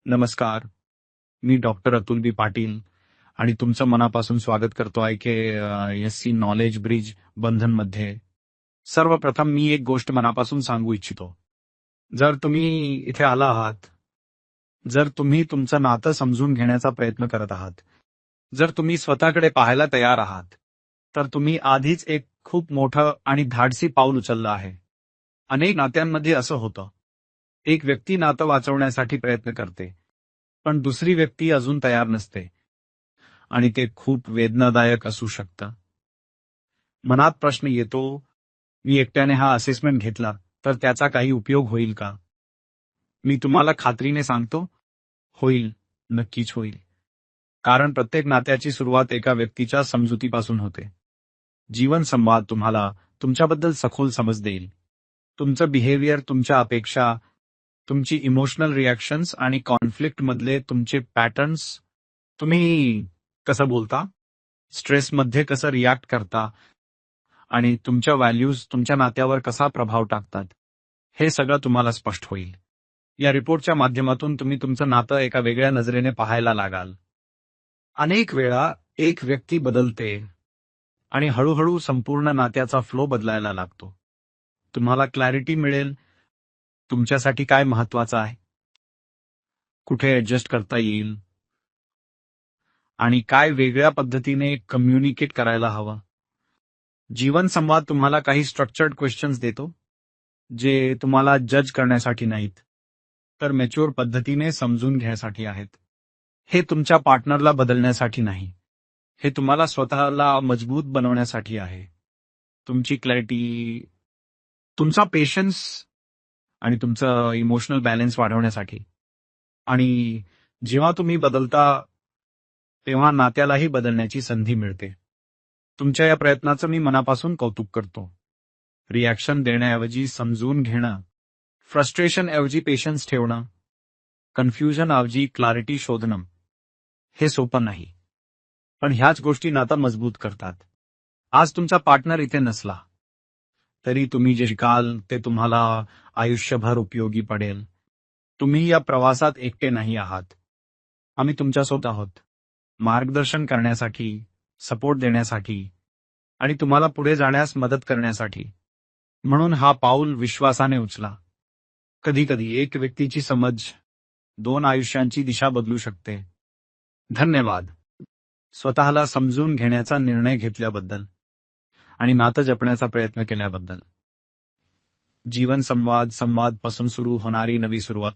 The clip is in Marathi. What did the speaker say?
नमस्कार. मी डॉक्टर अतुल बी पाटील आणि तुमचं मनापासून स्वागत करतो आहे की एससी नॉलेज ब्रिज बंधनमध्ये. सर्वप्रथम मी एक गोष्ट मनापासून सांगू इच्छितो. जर तुम्ही इथे आला आहात, जर तुम्ही तुमचं नातं समजून घेण्याचा प्रयत्न करत आहात, जर तुम्ही स्वतःकडे पाहायला तयार आहात, तर तुम्ही आधीच एक खूप मोठं आणि धाडसी पाऊल उचललं आहे. अनेक नात्यांमध्ये असं होतं. एक व्यक्ती नातं वाचवण्यासाठी प्रयत्न करते, पण दुसरी व्यक्ती अजून तयार नसते आणि ते खूप वेदनादायक असू शकतं. मनात प्रश्न येतो, मी एकट्याने हा असेसमेंट घेतला तर त्याचा काही उपयोग होईल का? मी तुम्हाला खात्रीने सांगतो, होईल, नक्कीच होईल. कारण प्रत्येक नात्याची सुरुवात एका व्यक्तीच्या समजुतीपासून होते. जीवन संवाद तुम्हाला तुमच्याबद्दल सखोल समज देईल. तुमचं बिहेवियर, तुमच्या अपेक्षा, तुमची इमोशनल रिॲक्शन्स आणि कॉन्फ्लिक्टमधले तुमचे पॅटर्न्स, तुम्ही कसं बोलता, स्ट्रेसमध्ये कसं रिॲक्ट करता आणि तुमच्या व्हॅल्यूज तुमच्या नात्यावर कसा प्रभाव टाकतात, हे सगळं तुम्हाला स्पष्ट होईल. या रिपोर्टच्या माध्यमातून तुम्ही तुमचं नातं एका वेगळ्या नजरेने पाहायला लागाल. अनेक वेळा एक व्यक्ती बदलते आणि हळूहळू संपूर्ण नात्याचा फ्लो बदलायला लागतो. तुम्हाला क्लॅरिटी मिळेल, तुमच्यासाठी काय महत्वाचं आहे, कुठे ऍडजस्ट करता येईल आणि काय वेगळ्या पद्धतीने कम्युनिकेट करायला हवं. जीवन संवाद तुम्हाला काही स्ट्रक्चर्ड क्वेश्चन्स देतो, जे तुम्हाला जज करण्यासाठी नाहीत, तर मॅच्युअर पद्धतीने समजून घेण्यासाठी आहेत. हे तुमच्या पार्टनरला बदलण्यासाठी नाही, हे तुम्हाला स्वतःला मजबूत बनवण्यासाठी आहे. तुमची क्लॅरिटी, तुमचा पेशन्स आणि तुमचं इमोशनल बॅलन्स वाढवण्यासाठी. आणि जेव्हा तुम्ही बदलता, तेव्हा नात्यालाही बदलण्याची संधी मिळते. तुमच्या या प्रयत्नाचं मी मनापासून कौतुक करतो. रिॲक्शन देण्याऐवजी समजून घेणं, फ्रस्ट्रेशन ऐवजी पेशन्स ठेवणं, कन्फ्युजन ऐवजी क्लॅरिटी शोधणं, हे सोपं नाही. पण ह्याच गोष्टी नातं मजबूत करतात. आज तुमचा पार्टनर इथे नसला तरी तुम्ही जे शिकाल ते तुम्हाला आयुष्यभर उपयोगी पडेल. तुम्ही या प्रवासात एकटे नाही आहात. आम्ही तुमच्यासोबत आहोत, मार्गदर्शन करण्यासाठी, सपोर्ट देण्यासाठी आणि तुम्हाला पुढे जाण्यास मदत करण्यासाठी. म्हणून हा पाऊल विश्वासाने उचला. कधीकधी एक व्यक्तीची समज दोन आयुष्यांची दिशा बदलू शकते. धन्यवाद. स्वतःला समजून घेण्याचा निर्णय घेतल्याबद्दल आणि नातं जपण्याचा प्रयत्न केल्याबद्दल. जीवन संवाद, संवाद पासून सुरू होणारी नवी सुरुवात.